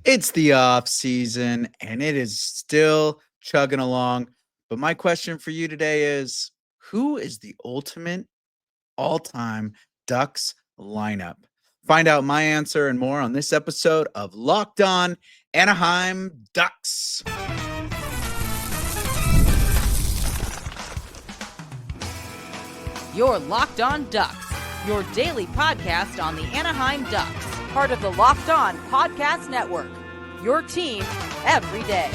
It's the off season and it is still chugging along. But my question for you today is who is the ultimate all-time Ducks lineup? Find out my answer and more on this episode of Locked On Anaheim Ducks. You're Locked On Ducks, your daily podcast on the Anaheim Ducks, part of the Locked On Podcast Network, your team every day.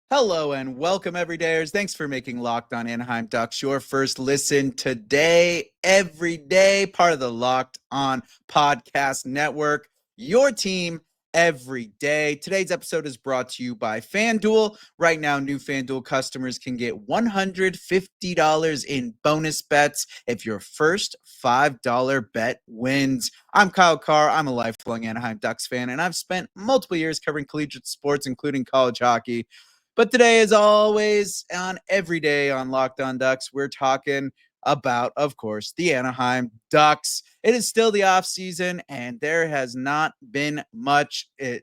Hello and welcome, everydayers. Thanks for making Locked On Anaheim Ducks your first listen today, every day, part of the Locked On Podcast Network, your team every day. Today's episode is brought to you by FanDuel. Right now, new FanDuel customers can get $150 in bonus bets if your first $5 bet wins. I'm Kyle Carr. I'm a lifelong Anaheim Ducks fan, and I've spent multiple years covering collegiate sports, including college hockey. But today, as always, on every day on Locked On Ducks, we're talking about, of course, the Anaheim Ducks. It is still the off season, and there has not been much. If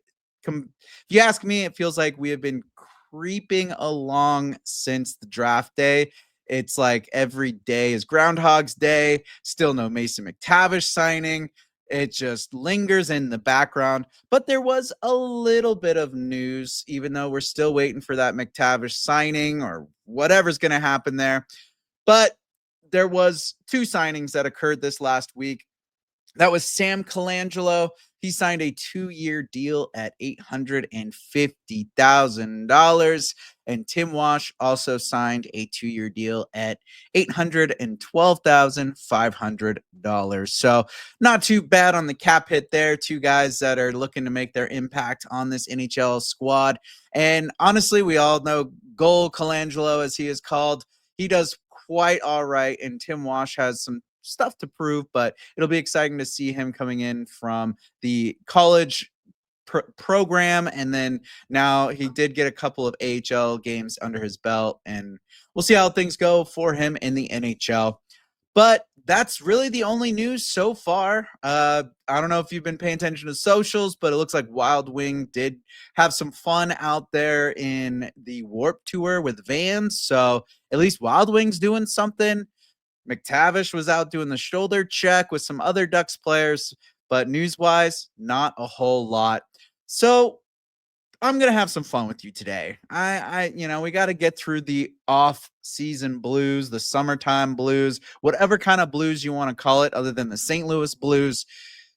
you ask me, it feels like we have been creeping along since the draft day. It's like every day is Groundhog's Day. Still no Mason McTavish signing. It just lingers in the background. But there was a little bit of news, even though we're still waiting for that McTavish signing or whatever's going to happen there. But there was two signings that occurred this last week. That was Sam Colangelo. He signed a 2-year deal at $850,000. And Tim Wash also signed a 2-year deal at $812,500. So not too bad on the cap hit there. Two guys that are looking to make their impact on this NHL squad. And honestly, we all know Goal Colangelo, as he is called. He does quite all right. And Tim Wash has some stuff to prove, but it'll be exciting to see him coming in from the college program, and then now he did get a couple of AHL games under his belt, and we'll see how things go for him in the NHL. But that's really the only news so far. I don't know if you've been paying attention to socials, but it looks like Wild Wing did have some fun out there in the Warp Tour with Vans, so at least Wild Wing's doing something. McTavish was out doing the shoulder check with some other Ducks players, but news-wise, not a whole lot. So I'm gonna have some fun with you today. We got to get through the off-season blues, the summertime blues, whatever kind of blues you want to call it, other than the St. Louis blues.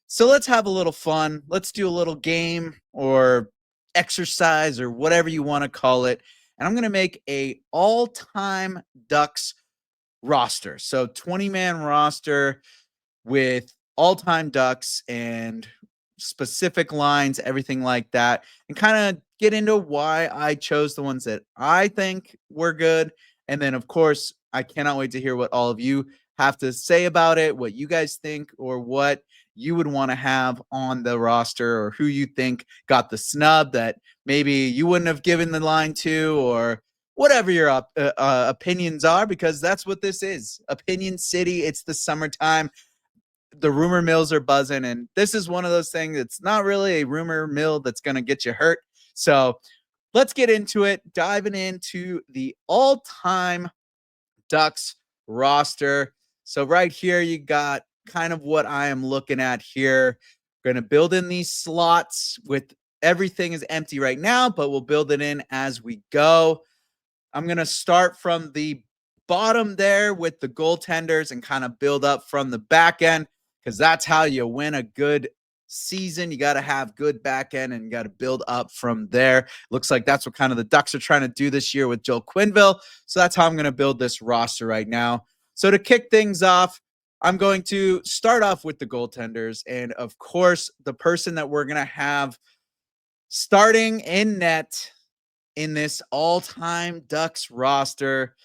So let's have a little fun. Let's do a little game or exercise or whatever you want to call it. And I'm gonna make a all-time Ducks roster. So 20-man roster with all-time Ducks and specific lines, everything like that, and kind of get into why I chose the ones that I think were good. And then, of course, I cannot wait to hear what all of you have to say about it, what you guys think, or what you would want to have on the roster, or who you think got the snub that maybe you wouldn't have given the line to, or whatever your opinions are, because that's what this is. Opinion City. It's the summertime. The rumor mills are buzzing, and this is one of those things that's not really a rumor mill that's going to get you hurt. So let's get into it, diving into the all-time Ducks roster. So right here, you got kind of what I am looking at here. Going to build in these slots with everything is empty right now, but we'll build it in as we go. I'm going to start from the bottom there with the goaltenders and kind of build up from the back end, because that's how you win a good season. You got to have good back end and you got to build up from there. Looks like that's what kind of the Ducks are trying to do this year with Joel Quenneville. So that's how I'm going to build this roster right now. So to kick things off, I'm going to start off with the goaltenders. And of course, the person that we're going to have starting in net in this all-time Ducks roster,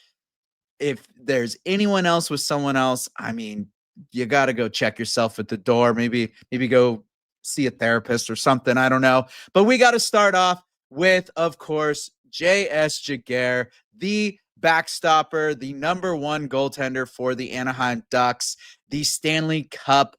if there's anyone else with someone else, I mean, you got to go check yourself at the door. Maybe go see a therapist or something. I don't know. But we got to start off with, of course, J.S. Giguere, the backstopper, the number one goaltender for the Anaheim Ducks, the Stanley Cup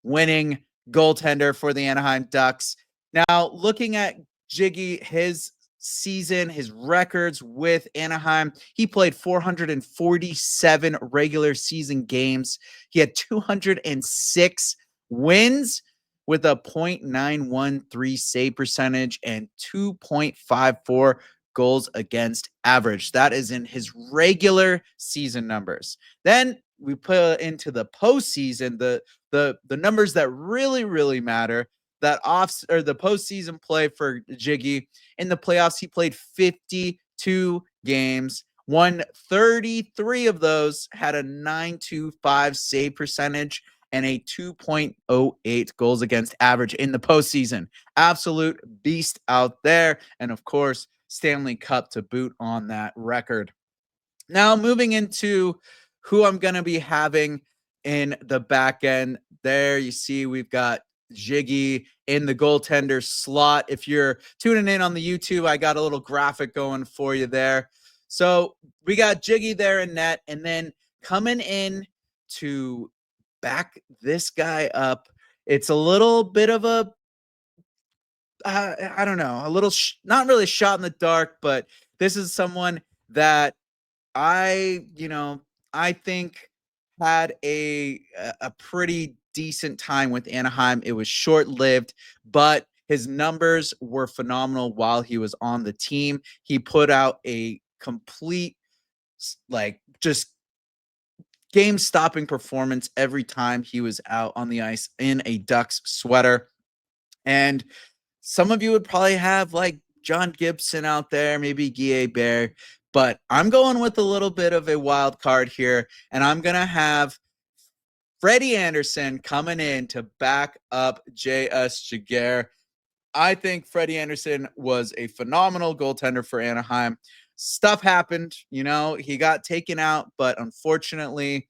winning goaltender for the Anaheim Ducks. Now, looking at Jiggy, his season, his records with Anaheim, he played 447 regular season games. He had 206 wins with a .913 save percentage and 2.54 goals against average. That is in his regular season numbers. Then we put into the postseason the numbers that really matter. That off or the postseason play for Jiggy. In the playoffs, he played 52 games, won 33 of those, had a 925 save percentage and a 2.08 goals against average in the postseason. Absolute beast out there. And of course, Stanley Cup to boot on that record. Now, moving into who I'm going to be having in the back end. There you see we've got Jiggy in the goaltender slot. If you're tuning in on the YouTube, I got a little graphic going for you there. So we got Jiggy there in net, and then coming in to back this guy up. It's a little bit of a I don't know, a little not really shot in the dark, but this is someone that I think had a pretty decent time with Anaheim. It was short-lived, but his numbers were phenomenal while he was on the team. He put out a complete just game-stopping performance every time he was out on the ice in a Ducks sweater. And some of you would probably have like John Gibson out there, maybe Giguere, but I'm going with a little bit of a wild card here, and I'm going to have Freddie Anderson coming in to back up J.S. Giguere. I think Freddie Anderson was a phenomenal goaltender for Anaheim. Stuff happened, he got taken out, but unfortunately,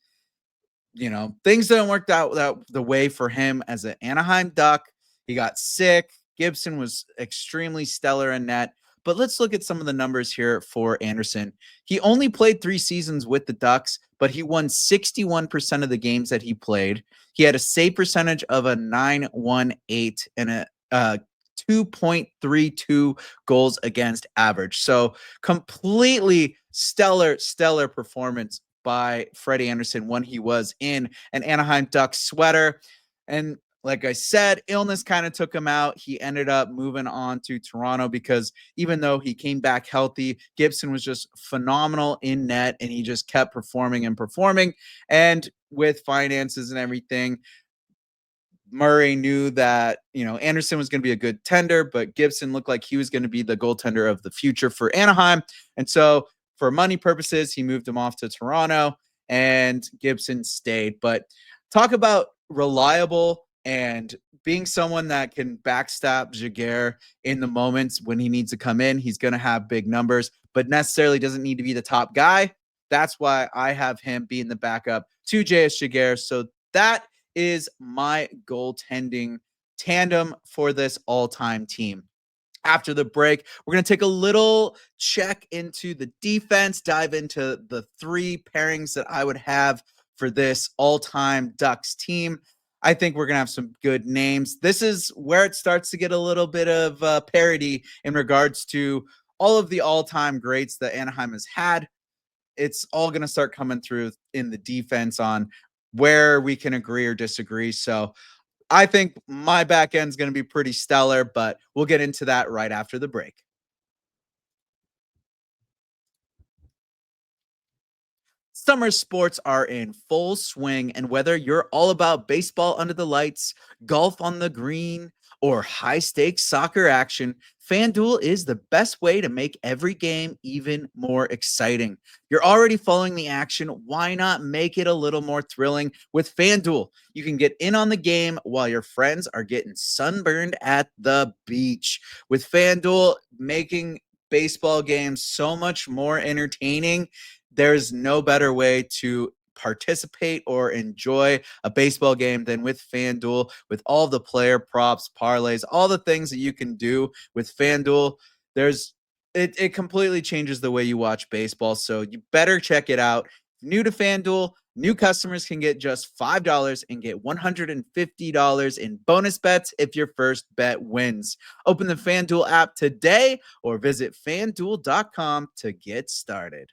things didn't work out the way for him as an Anaheim Duck. He got sick. Gibson was extremely stellar in net. But let's look at some of the numbers here for Anderson. He only played 3 seasons with the Ducks, but he won 61% of the games that he played. He had a save percentage of a 918 and a 2.32 goals against average. So completely stellar performance by Freddie Anderson when he was in an Anaheim Ducks sweater. And like I said, illness kind of took him out. He ended up moving on to Toronto because even though he came back healthy, Gibson was just phenomenal in net and he just kept performing and performing. And with finances and everything, Murray knew that, Anderson was going to be a good tender, but Gibson looked like he was going to be the goaltender of the future for Anaheim. And so for money purposes, he moved him off to Toronto and Gibson stayed. But talk about reliable and being someone that can backstab Giguere in the moments when he needs to come in. He's going to have big numbers, but necessarily doesn't need to be the top guy. That's why I have him being the backup to J.S. Giguere. So that is my goaltending tandem for this all-time team. After the break, we're going to take a little check into the defense, dive into the 3 pairings that I would have for this all-time Ducks team. I think we're going to have some good names. This is where it starts to get a little bit of parity in regards to all of the all-time greats that Anaheim has had. It's all going to start coming through in the defense on where we can agree or disagree. So I think my back end is going to be pretty stellar, but we'll get into that right after the break. Summer sports are in full swing, and whether you're all about baseball under the lights, golf on the green, or high stakes soccer action, FanDuel is the best way to make every game even more exciting. You're already following the action. Why not make it a little more thrilling with FanDuel? You can get in on the game while your friends are getting sunburned at the beach. With FanDuel making baseball games so much more entertaining, there's no better way to participate or enjoy a baseball game than with FanDuel, with all the player props, parlays, all the things that you can do with FanDuel. It completely changes the way you watch baseball. So you better check it out. New to FanDuel, New customers can get just $5 and get $150 in bonus bets if your first bet wins. Open the FanDuel app today or visit fanduel.com to get started.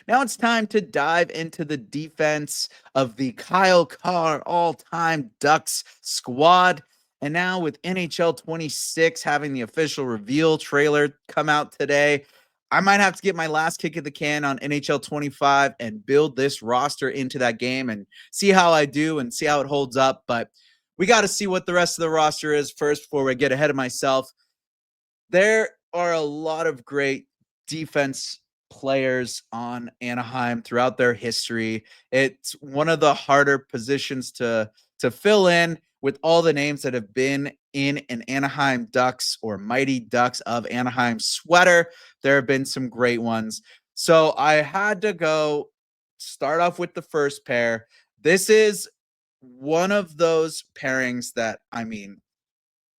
Now it's time to dive into the defense of the Kyle Carr all-time Ducks squad. And now with NHL 26 having the official reveal trailer come out today, I might have to get my last kick of the can on NHL 25 and build this roster into that game and see how I do and see how it holds up. But we got to see what the rest of the roster is first before we get ahead of myself. There are a lot of great defense players on Anaheim throughout their history. It's one of the harder positions to fill in with all the names that have been in an Anaheim Ducks or Mighty Ducks of Anaheim sweater. There have been some great ones. So I had to go start off with the first pair. This is one of those pairings that, I mean,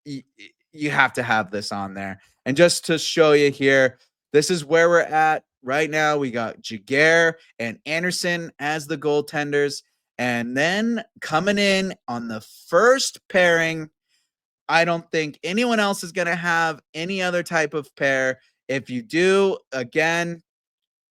you have to have this on there. And just to show you here, this is where we're at right now. We got Giguere and Anderson as the goaltenders. And then coming in on the first pairing, I don't think anyone else is going to have any other type of pair. If you do, again,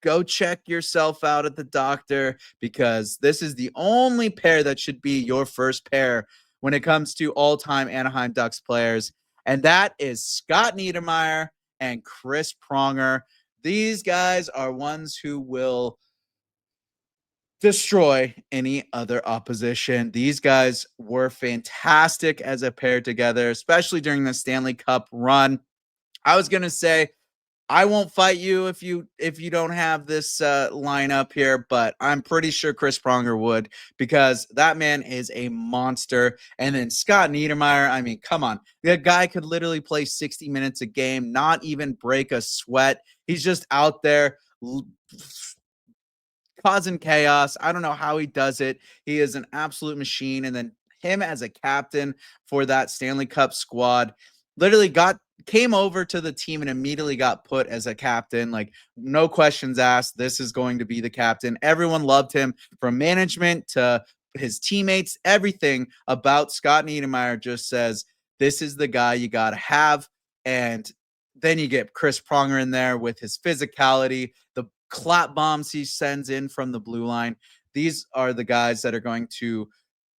go check yourself out at the doctor, because this is the only pair that should be your first pair when it comes to all-time Anaheim Ducks players. And that is Scott Niedermayer and Chris Pronger. These guys are ones who will destroy any other opposition. These guys were fantastic as a pair together, especially during the Stanley Cup run. I was going to say, I won't fight you if you don't have this lineup here, but I'm pretty sure Chris Pronger would, because that man is a monster. And then Scott Niedermayer, I mean, come on. The guy could literally play 60 minutes a game, not even break a sweat. He's just out there causing chaos. I don't know how he does it. He is an absolute machine. And then him as a captain for that Stanley Cup squad literally came over to the team and immediately got put as a captain. Like, no questions asked. This is going to be the captain. Everyone loved him, from management to his teammates. Everything about Scott Niedermayer just says, this is the guy you got to have. And then you get Chris Pronger in there with his physicality, the clap bombs he sends in from the blue line. These are the guys that are going to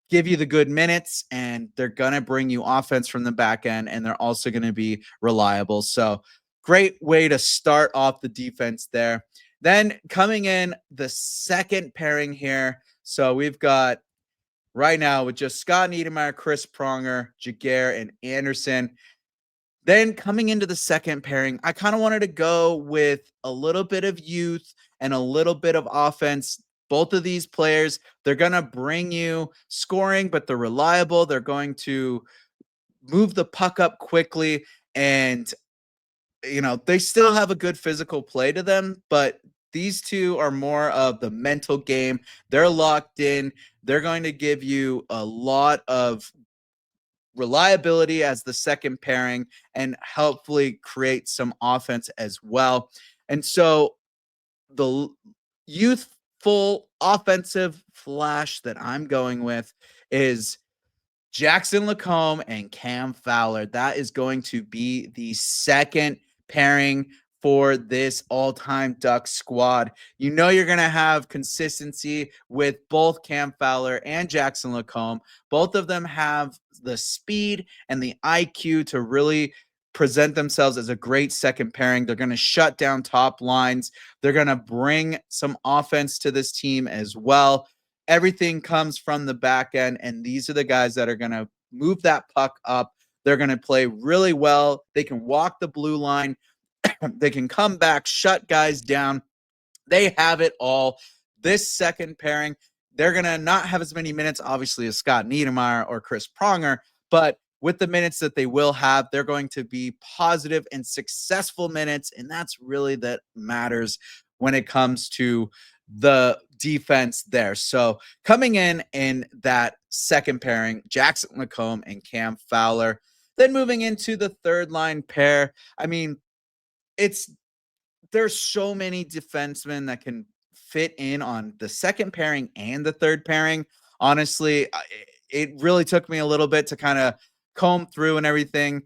give you the good minutes, and they're going to bring you offense from the back end, and they're also going to be reliable. So great way to start off the defense there. Then coming in the second pairing here. So we've got right now with just Scott Niedermayer, Chris Pronger, Giguere, and Anderson. Then coming into the second pairing, I kind of wanted to go with a little bit of youth and a little bit of offense. Both of these players, they're going to bring you scoring, but they're reliable. They're going to move the puck up quickly, and they still have a good physical play to them, but these two are more of the mental game. They're locked in. They're going to give you a lot of reliability as the second pairing and hopefully create some offense as well. And so the youthful offensive flash that I'm going with is Jackson LaCombe and Cam Fowler. That is going to be the second pairing for this all-time Ducks squad. You're going to have consistency with both Cam Fowler and Jackson LaCombe. Both of them have the speed and the IQ to really present themselves as a great second pairing. They're going to shut down top lines. They're going to bring some offense to this team as well. Everything comes from the back end, and these are the guys that are going to move that puck up. They're going to play really well. They can walk the blue line. They can come back, shut guys down. They have it all. This second pairing, they're going to not have as many minutes, obviously, as Scott Niedermayer or Chris Pronger, but with the minutes that they will have, they're going to be positive and successful minutes, and that's really that matters when it comes to the defense there. So coming in that second pairing, Jackson LaCombe and Cam Fowler. Then moving into the third line pair, I mean, there's so many defensemen that can fit in on the second pairing and the third pairing. Honestly, it really took me a little bit to kind of comb through and everything.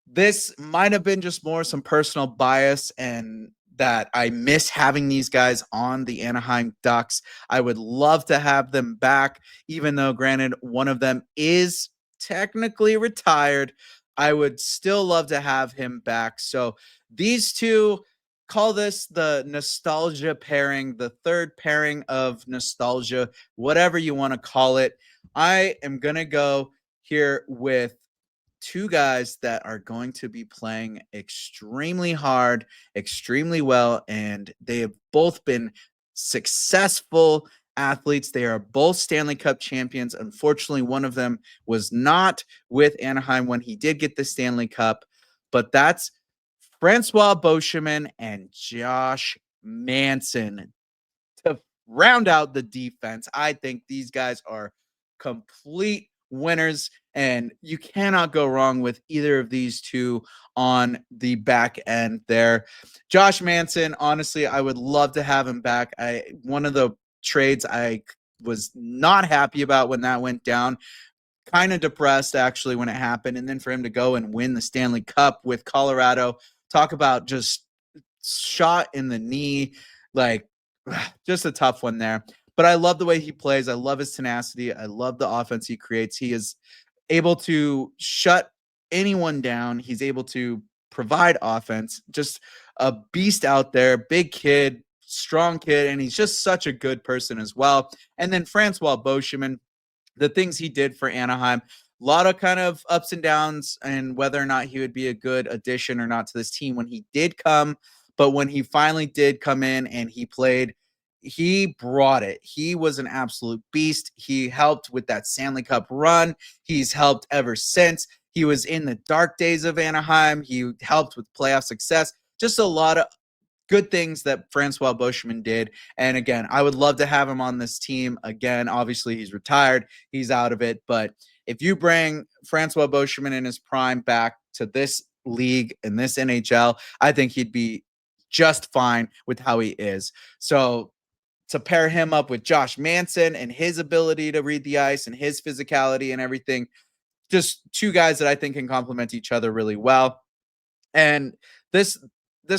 This might have been just more some personal bias and that I miss having these guys on the Anaheim Ducks. I would love to have them back, even though, granted, one of them is technically retired. I would still love to have him back. So these two, call this the nostalgia pairing, the third pairing of nostalgia, whatever you want to call it. I am going to go here with two guys that are going to be playing extremely hard, extremely well, and they have both been successful athletes. They are both Stanley Cup champions. Unfortunately, one of them was not with Anaheim when he did get the Stanley Cup, but that's Francois Beauchemin and Josh Manson to round out the defense. I think these guys are complete winners, and you cannot go wrong with either of these two on the back end there. Josh Manson, honestly, I would love to have him back. One of the trades I was not happy about when that went down, kind of depressed actually when it happened, and then for him to go and win the Stanley Cup with Colorado, talk about just shot in the knee, like just a tough one there. But I love the way he plays. I love his tenacity. I love the offense he creates. He is able to shut anyone down. He's able to provide offense. Just a beast out there, big kid, strong kid, and he's just such a good person as well. And then Francois Beauchemin, the things he did for Anaheim, a lot of kind of ups and downs and whether or not he would be a good addition or not to this team when he did come. But when he finally did come in and he played, he brought it. He was an absolute beast. He helped with that Stanley Cup run. He's helped ever since. He was in the dark days of Anaheim. He helped with playoff success. Just a lot of good things that Francois Beauchemin did. And again, I would love to have him on this team. Again, obviously he's retired. He's out of it. But if you bring Francois Beauchemin in his prime back to this league in this NHL, I think he'd be just fine with how he is. So to pair him up with Josh Manson and his ability to read the ice and his physicality and everything, just two guys that I think can complement each other really well. And this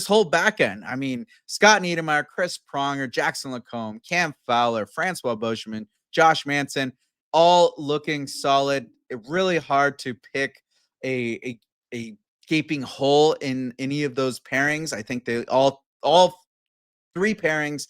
whole back end, I mean, Scott Niedermayer, Chris Pronger, Jackson Lacombe, Cam Fowler, Francois Beauchemin, Josh Manson, all looking solid. It really hard to pick a gaping hole in any of those pairings. I think they all three pairings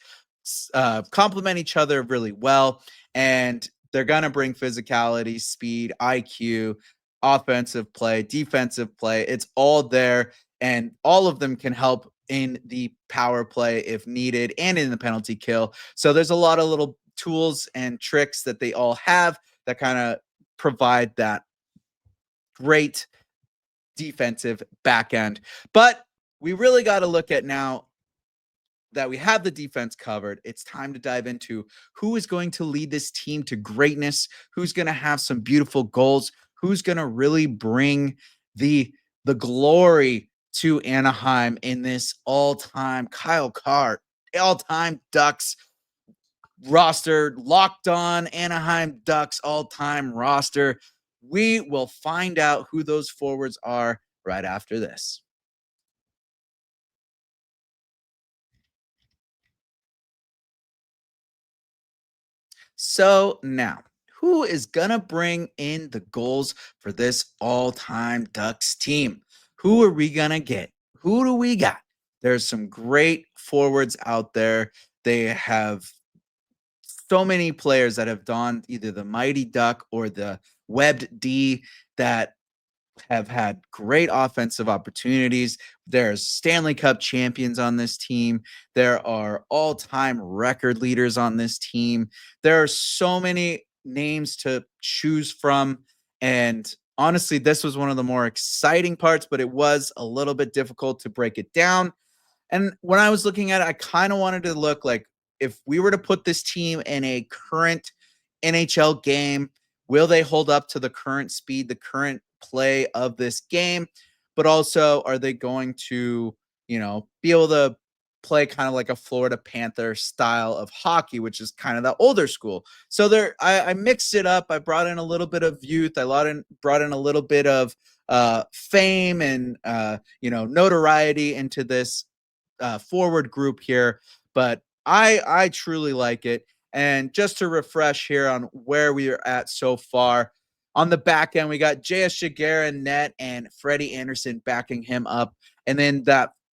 complement each other really well, and they're going to bring physicality, speed, IQ, offensive play, defensive play. It's all there, and all of them can help in the power play if needed and in the penalty kill. So there's a lot of little tools and tricks that they all have that kind of provide that great defensive back end. But we really got to look at now that we have the defense covered, it's time to dive into who is going to lead this team to greatness, who's going to have some beautiful goals, who's going to really bring the glory to Anaheim in this all-time Kyle Carr, all-time Ducks roster, locked on Anaheim Ducks all-time roster. We will find out who those forwards are right after this. So now, who is going to bring in the goals for this all-time Ducks team? Who are we going to get? Who do we got? There's some great forwards out there. They have so many players that have donned either the Mighty Duck or the Webbed D that have had great offensive opportunities. There's Stanley Cup champions on this team. There are all-time record leaders on this team. There are so many names to choose from. And honestly, this was one of the more exciting parts, but it was a little bit difficult to break it down. And when I was looking at it, I kind of wanted to look like if we were to put this team in a current NHL game, will they hold up to the current speed, the current play of this game? But also, are they going to, be able to play kind of like a Florida Panther style of hockey, which is kind of the older school. So I mixed it up. I brought in a little bit of youth. I brought in a little bit of fame and notoriety into this forward group here. But I truly like it. And just to refresh here on where we are at so far, on the back end, we got J.S. Giguere in net and Freddie Anderson backing him up. And then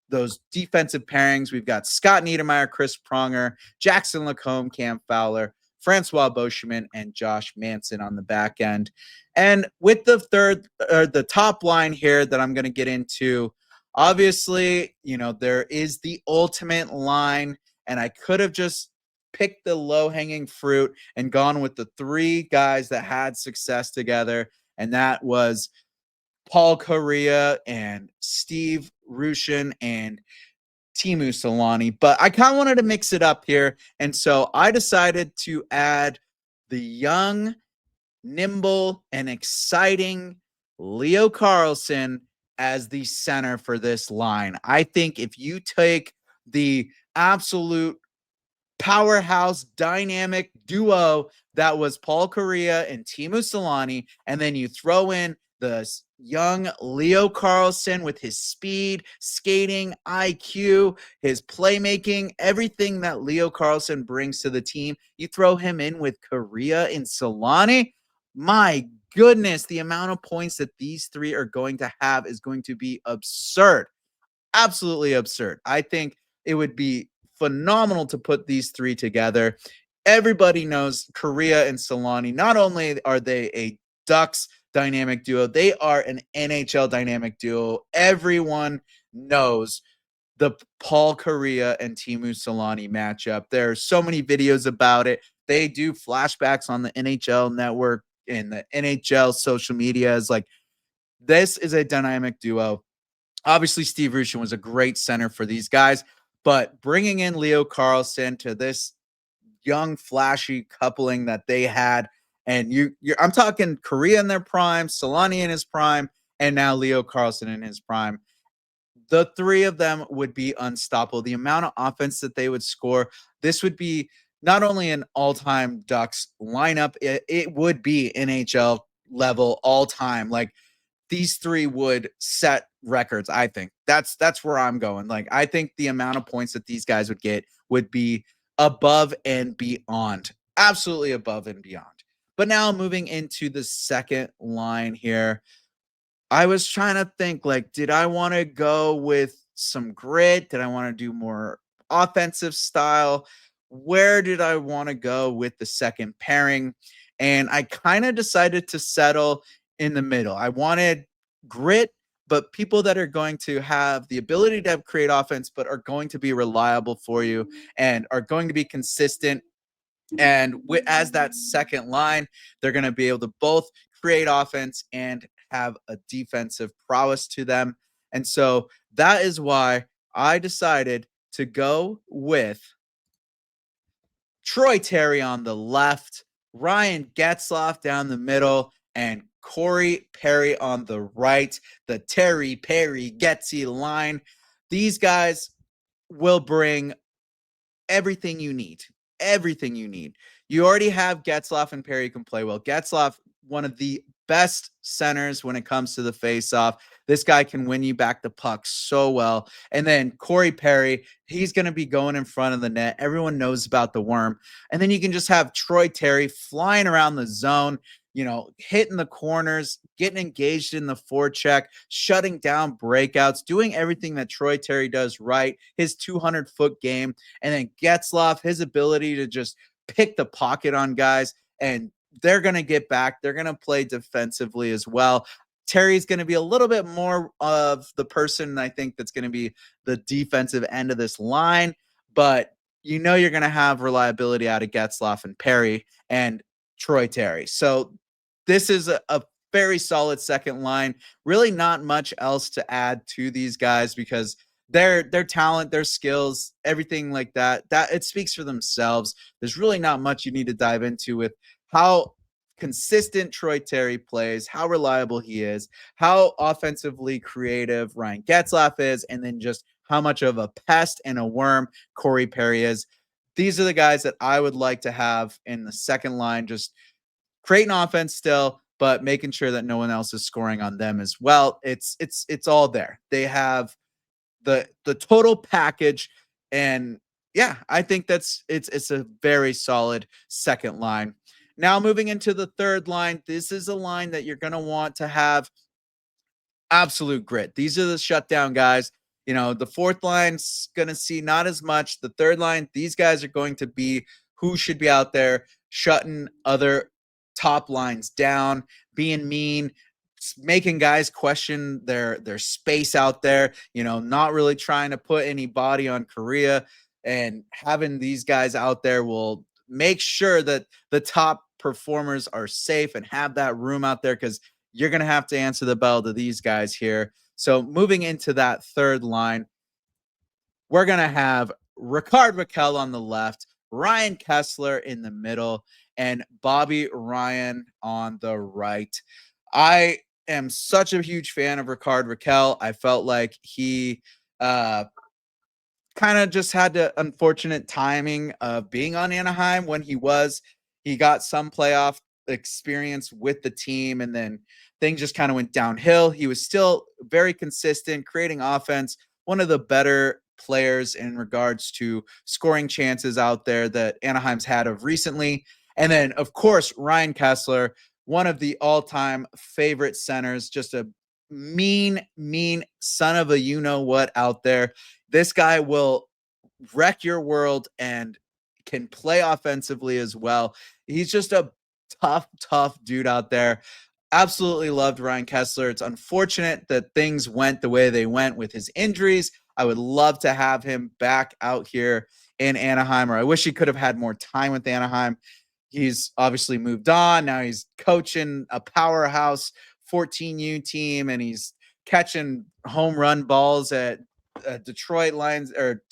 those defensive pairings, we've got Scott Niedermayer, Chris Pronger, Jackson Lacombe, Cam Fowler, Francois Beauchemin, and Josh Manson on the back end. And with the top line here that I'm going to get into, obviously, there is the ultimate line, and I could have just picked the low-hanging fruit and gone with the three guys that had success together, and that was Paul Kariya and Steve Rushin and TEEMU SELANNE. But I kind of wanted to mix it up here, and so I decided to add the young, nimble, and exciting Leo Carlsson as the center for this line. I think if you take the absolute powerhouse dynamic duo that was Paul Kariya and TEEMU SELANNE, and then you throw in the young Leo Carlsson with his speed, skating, IQ, his playmaking, everything that Leo Carlsson brings to the team. You throw him in with Kariya and SELANNE. My goodness, the amount of points that these three are going to have is going to be absurd. Absolutely absurd. I think it would be phenomenal to put these three together. Everybody knows Kariya and SELANNE. Not only are they a Ducks dynamic duo, they are an NHL dynamic duo. Everyone knows the Paul Kariya and TEEMU SELANNE matchup. There are so many videos about it. They do flashbacks on the NHL network and the NHL social medias. Like, this is a dynamic duo. Obviously, Steve Rushin was a great center for these guys, but bringing in Leo Carlsson to this young, flashy coupling that they had, and I'm talking Kariya in their prime, SELANNE in his prime, and now Leo Carlsson in his prime. The three of them would be unstoppable. The amount of offense that they would score, this would be not only an all-time Ducks lineup, it would be NHL level all-time. Like, these three would set records. I think that's where I'm going. Like, I think the amount of points that these guys would get would be above and beyond, absolutely above and beyond. But now moving into the second line here, I was trying to think, like, did I want to go with some grit? Did I want to do more offensive style? Where did I want to go with the second pairing? And I kind of decided to settle in the middle. I wanted grit, but people that are going to have the ability to create offense, but are going to be reliable for you and are going to be consistent. And as that second line, they're going to be able to both create offense and have a defensive prowess to them. And so that is why I decided to go with Troy Terry on the left, Ryan Getzlaf down the middle, and Corey Perry on the right. The Terry Perry Getzy line. These guys will bring everything you need. Everything you need. You already have Getzlaf and Perry can play well. Getzlaf, one of the best centers when it comes to the face-off. This guy can win you back the puck so well. And then Corey Perry, he's going to be going in front of the net. Everyone knows about the worm. And then you can just have Troy Terry flying around the zone, hitting the corners, getting engaged in the forecheck, shutting down breakouts, doing everything that Troy Terry does right, his 200-foot game. And then Getzlaf, his ability to just pick the pocket on guys, and they're going to get back. They're going to play defensively as well. Terry's going to be a little bit more of the person, I think, that's going to be the defensive end of this line, but you're going to have reliability out of Getzlaf and Perry and Troy Terry. So this is a very solid second line. Really not much else to add to these guys because their talent, their skills, everything like that it speaks for themselves. There's really not much you need to dive into with how consistent Troy Terry plays, how reliable he is, how offensively creative Ryan Getzlaf is, and then just how much of a pest and a worm Corey Perry is. These are the guys that I would like to have in the second line, just creating offense still, but making sure that no one else is scoring on them as well. It's all there. They have the total package, and yeah, I think it's a very solid second line. Now moving into the third line, this is a line that you're going to want to have absolute grit. These are the shutdown guys. You know, the fourth line's going to see not as much. The third line, these guys are going to be who should be out there shutting other top lines down, being mean, making guys question their space out there, you know, not really trying to put any body on Kariya, and having these guys out there will make sure that the top performers are safe and have that room out there, because you're going to have to answer the bell to these guys here. So moving into that third line, we're going to have Rakell on the left, Ryan Kesler in the middle, and Bobby Ryan on the right. I am such a huge fan of Rakell. I felt like he kind of just had the unfortunate timing of being on Anaheim when he was. He got some playoff experience with the team, and then things just kind of went downhill. He was still very consistent, creating offense, one of the better players in regards to scoring chances out there that Anaheim's had of recently. And then, of course, Ryan Kesler, one of the all-time favorite centers, just a mean son of a you-know-what out there. This guy will wreck your world and can play offensively as well. He's just a tough dude out there. Absolutely loved Ryan Kesler. It's unfortunate that things went the way they went with his injuries. I would love to have him back out here in Anaheim, or I wish he could have had more time with Anaheim. He's obviously moved on. Now he's coaching a powerhouse 14U team, and he's catching home run balls at Detroit Lions or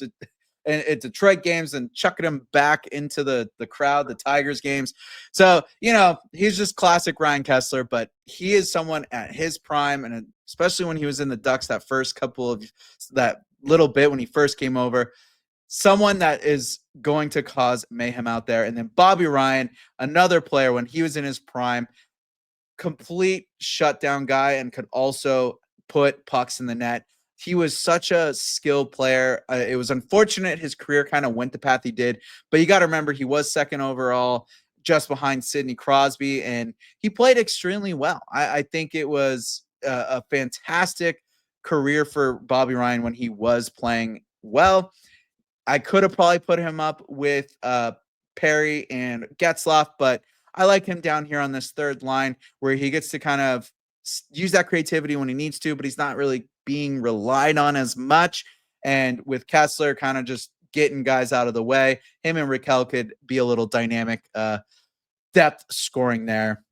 at Detroit games and chucking them back into the crowd, the Tigers games. So, you know, he's just classic Ryan Kesler, but he is someone at his prime, and especially when he was in the Ducks that first couple of that little bit when he first came over, someone that is going to cause mayhem out there. And then Bobby Ryan, another player when he was in his prime, complete shutdown guy, and could also put pucks in the net. He was such a skilled player. It was unfortunate his career kind of went the path he did, but you got to remember he was second overall, just behind Sidney Crosby, and he played extremely well. I think it was a fantastic career for Bobby Ryan when he was playing well. I could have probably put him up with Perry and Getzlaf, but I like him down here on this third line where he gets to kind of use that creativity when he needs to, but he's not really being relied on as much. And with Kesler kind of just getting guys out of the way, him and Rakell could be a little dynamic depth scoring there.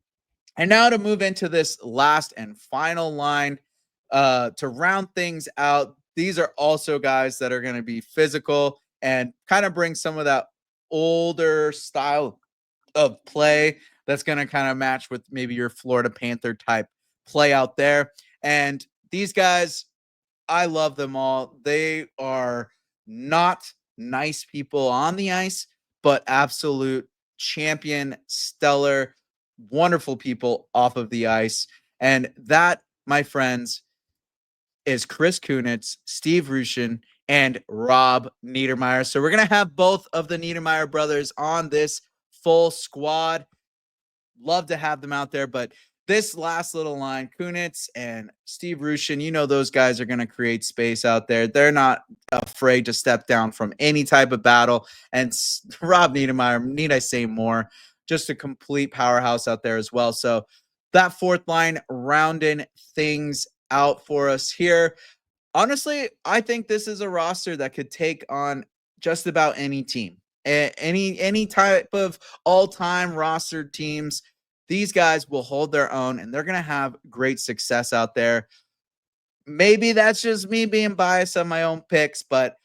And now to move into this last and final line to round things out. These are also guys that are going to be physical and kind of bring some of that older style of play that's going to kind of match with maybe your Florida Panther type play out there. And these guys, I love them all. They are not nice people on the ice, but absolute champion, stellar, wonderful people off of the ice. And that, my friends, is Chris Kunitz, Steve Rushin, and Rob Niedermeyer. So we're going to have both of the Niedermeyer brothers on this full squad. Love to have them out there, but this last little line, Kunitz and Steve Rushin, you know those guys are going to create space out there. They're not afraid to step down from any type of battle. And Rob Niedermeyer, need I say more? Just a complete powerhouse out there as well. So that fourth line rounding things out for us here. Honestly, I think this is a roster that could take on just about any team. Any type of all-time roster teams, these guys will hold their own, and they're going to have great success out there. Maybe that's just me being biased on my own picks, but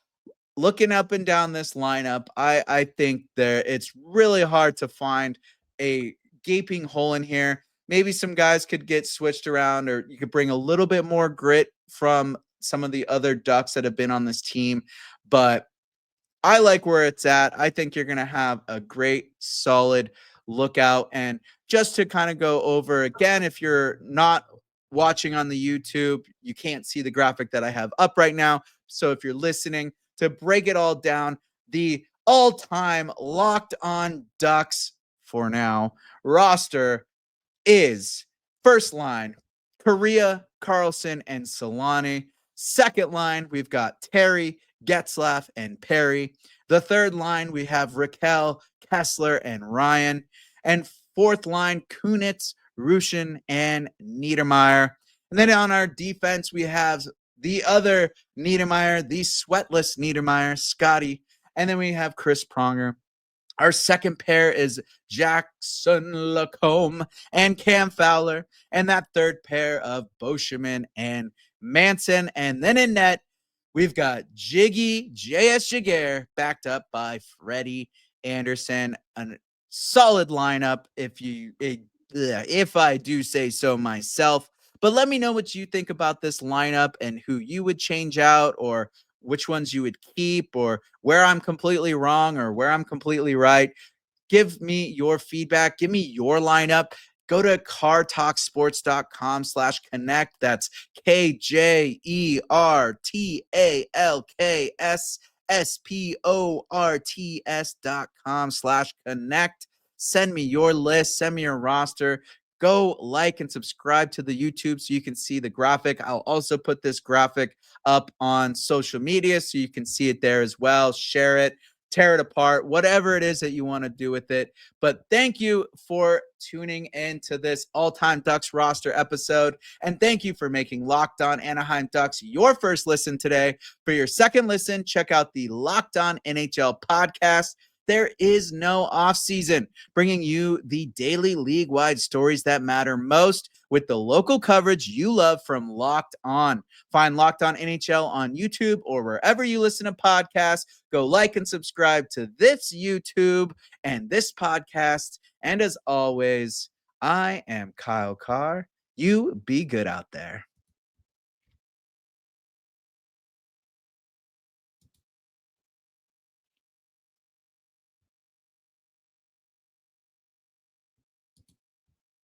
looking up and down this lineup, I think it's really hard to find a gaping hole in here. Maybe some guys could get switched around, or you could bring a little bit more grit from some of the other Ducks that have been on this team, but I like where it's at. I think you're going to have a great, solid lookout. And just to kind of go over again, if you're not watching on the YouTube, you can't see the graphic that I have up right now. So if you're listening, to break it all down, the all-time Locked On Ducks for now roster is first line, Kariya, Carlsson, and Selanne. Second line, we've got Terry, Getzlaf, and Perry. The third line, we have Rakell, Kesler, and Ryan. And fourth line, Kunitz, Rushin, and Niedermeyer. And then on our defense, we have the other Niedermeyer, the sweatless Niedermeyer, Scotty. And then we have Chris Pronger. Our second pair is Jackson Lacombe and Cam Fowler. And that third pair of Beauchemin and Manson. And then in net, we've got J.S. Giguere, backed up by Freddie Anderson. A solid lineup, if I do say so myself. But let me know what you think about this lineup and who you would change out, or which ones you would keep, or where I'm completely wrong or where I'm completely right. Give me your feedback. Give me your lineup. Go to cartalksports.com/connect. That's KJERTALKSSPORTS.com/connect. Send me your list. Send me your roster. Go like and subscribe to the YouTube so you can see the graphic. I'll also put this graphic up on social media so you can see it there as well. Share it, tear it apart, whatever it is that you want to do with it. But thank you for tuning in to this all-time Ducks roster episode. And thank you for making Locked On Anaheim Ducks your first listen today. For your second listen, check out the Locked On NHL podcast. There is no offseason, bringing you the daily league-wide stories that matter most with the local coverage you love from Locked On. Find Locked On NHL on YouTube or wherever you listen to podcasts. Go like and subscribe to this YouTube and this podcast. And as always, I am Kyle Carr. You be good out there.